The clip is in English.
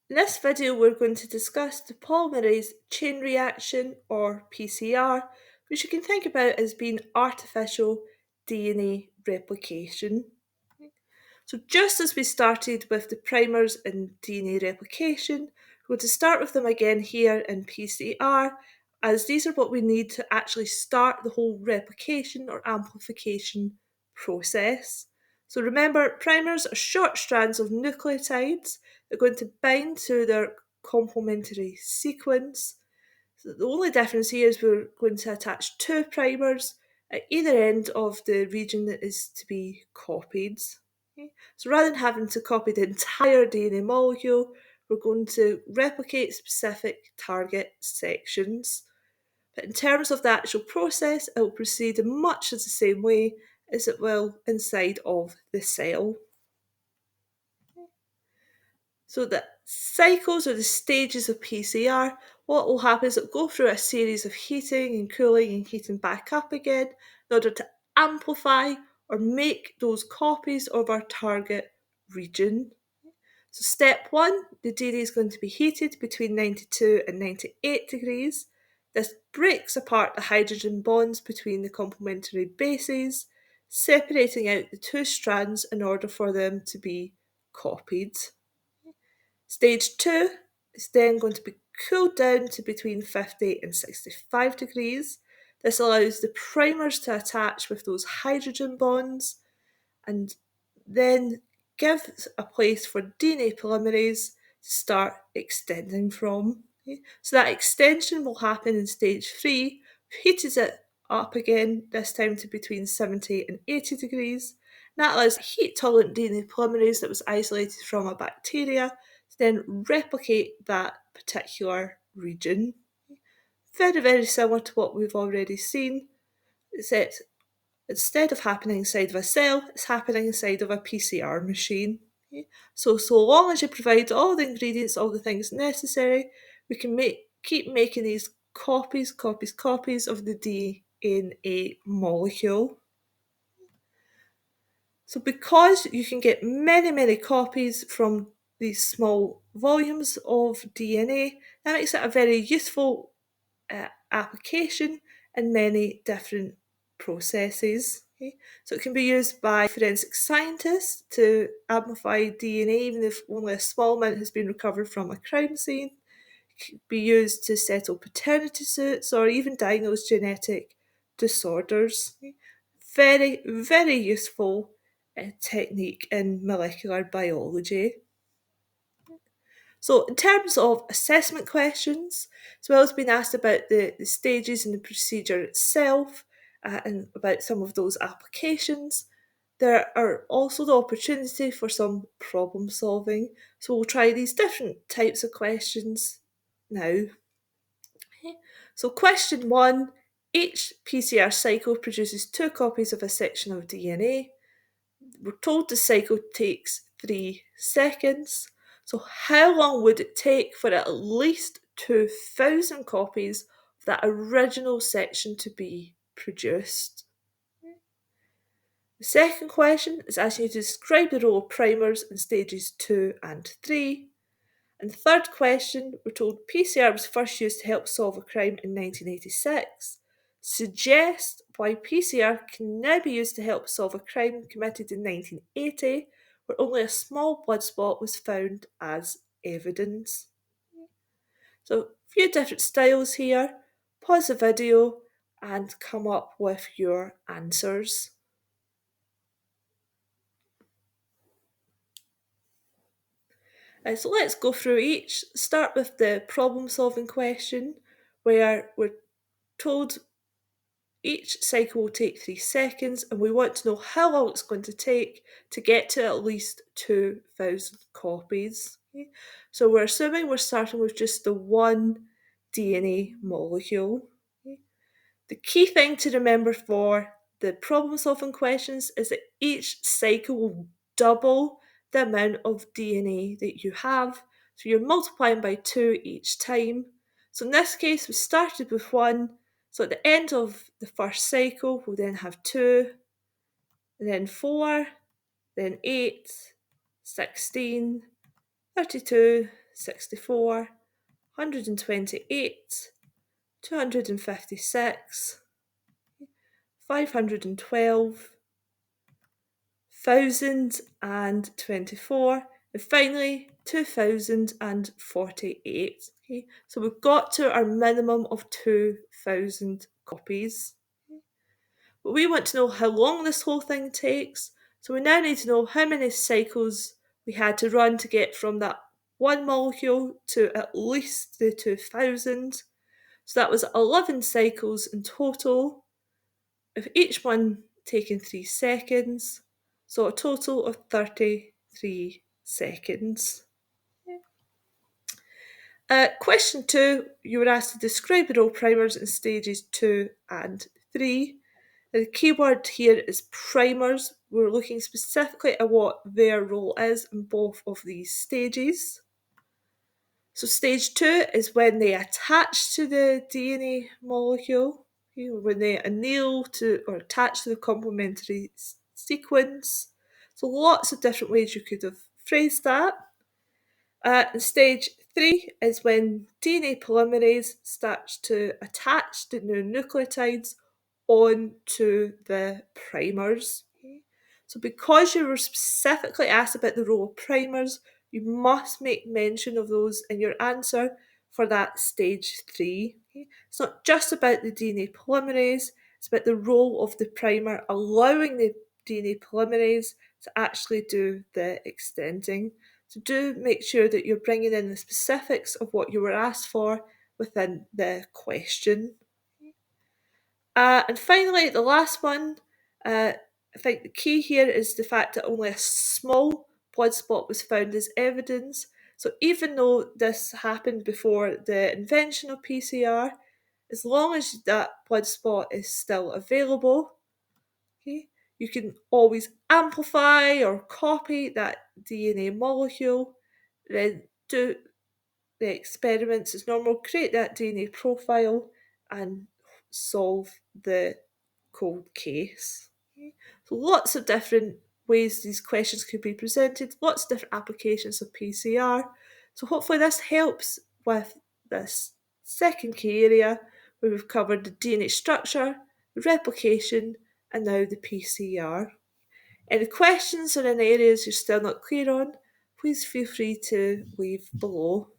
In this video, we're going to discuss the polymerase chain reaction, or PCR, which you can think about as being artificial DNA replication. So just as we started with the primers in DNA replication, we're going to start with them again here in PCR, as these are what we need to actually start the whole replication or amplification process. So remember, primers are short strands of nucleotides that are going to bind to their complementary sequence. So the only difference here is we're going to attach two primers at either end of the region that is to be copied. Okay. So rather than having to copy the entire DNA molecule, we're going to replicate specific target sections. But in terms of the actual process, it will proceed in much the same way as it will inside of the cell. So the cycles or the stages of PCR, what will happen is it'll go through a series of heating and cooling and heating back up again in order to amplify or make those copies of our target region. So step one, the DNA is going to be heated between 92 and 98 degrees. This breaks apart the hydrogen bonds between the complementary bases, separating out the two strands in order for them to be copied. Stage 2 is then going to be cooled down to between 50 and 65 degrees. This allows the primers to attach with those hydrogen bonds and then gives a place for DNA polymerase to start extending from. Okay. So that extension will happen in stage 3, heated it up again, this time to between 70 and 80 degrees. And that allows heat tolerant DNA polymerase that was isolated from a bacteria to then replicate that particular region. Very, very similar to what we've already seen, except instead of happening inside of a cell, it's happening inside of a PCR machine. Okay. So long as you provide all the ingredients, all the things necessary, we can keep making these copies of the DNA molecule. So because you can get many, many copies from these small volumes of DNA, that makes it a very useful application in many different processes. Okay. So it can be used by forensic scientists to amplify DNA even if only a small amount has been recovered from a crime scene. It can be used to settle paternity suits or even diagnose genetic disorders. Okay. Very, very useful technique in molecular biology. So in terms of assessment questions, as well as being asked about the stages and the procedure itself and about some of those applications, there are also the opportunity for some problem solving. So we'll try these different types of questions now. Okay. So question 1, each PCR cycle produces 2 copies of a section of DNA. We're told the cycle takes 3 seconds. So how long would it take for at least 2,000 copies of that original section to be produced? The second question is asking you to describe the role of primers in stages 2 and 3. And the third question, we're told PCR was first used to help solve a crime in 1986. Suggest why PCR can now be used to help solve a crime committed in 1980, where only a small blood spot was found as evidence. So, a few different styles here. Pause the video and come up with your answers. So let's go through each. Start with the problem solving question, where we're told each cycle will take 3 seconds and we want to know how long it's going to take to get to at least 2,000 copies. Okay. So we're assuming we're starting with just the one DNA molecule. Okay. The key thing to remember for the problem solving questions is that each cycle will double the amount of DNA that you have. So you're multiplying by 2 each time. So in this case, we started with 1. So at the end of the first cycle, we'll then have 2, then 4, then 8, 16, 32, 64, 128, 256, 512, 1024, and finally 2048. Okay, so we've got to our minimum of 2000 copies. But we want to know how long this whole thing takes, so we now need to know how many cycles we had to run to get from that one molecule to at least the 2000. So that was 11 cycles in total, of each one taking 3 seconds, so a total of 33 seconds. Question 2, you were asked to describe the role primers in stages 2 and 3. The keyword here is primers. We're looking specifically at what their role is in both of these stages. So stage 2 is when they attach to the DNA molecule, when they anneal to or attach to the complementary sequence. So lots of different ways you could have phrased that. And stage 3 is when DNA polymerase starts to attach the new nucleotides onto the primers. So because you were specifically asked about the role of primers, you must make mention of those in your answer for that stage 3. It's not just about the DNA polymerase, it's about the role of the primer allowing the DNA polymerase to actually do the extending. So do make sure that you're bringing in the specifics of what you were asked for within the question. And finally, the last one, I think the key here is the fact that only a small blood spot was found as evidence. So even though this happened before the invention of PCR, as long as that blood spot is still available, okay, you can always amplify or copy that DNA molecule, then do the experiments as normal, create that DNA profile, and solve the cold case. Okay. So lots of different ways these questions could be presented, lots of different applications of PCR. So hopefully this helps with this second key area where we've covered the DNA structure, the replication, and now the PCR. Any questions or any areas you're still not clear on, please feel free to leave below.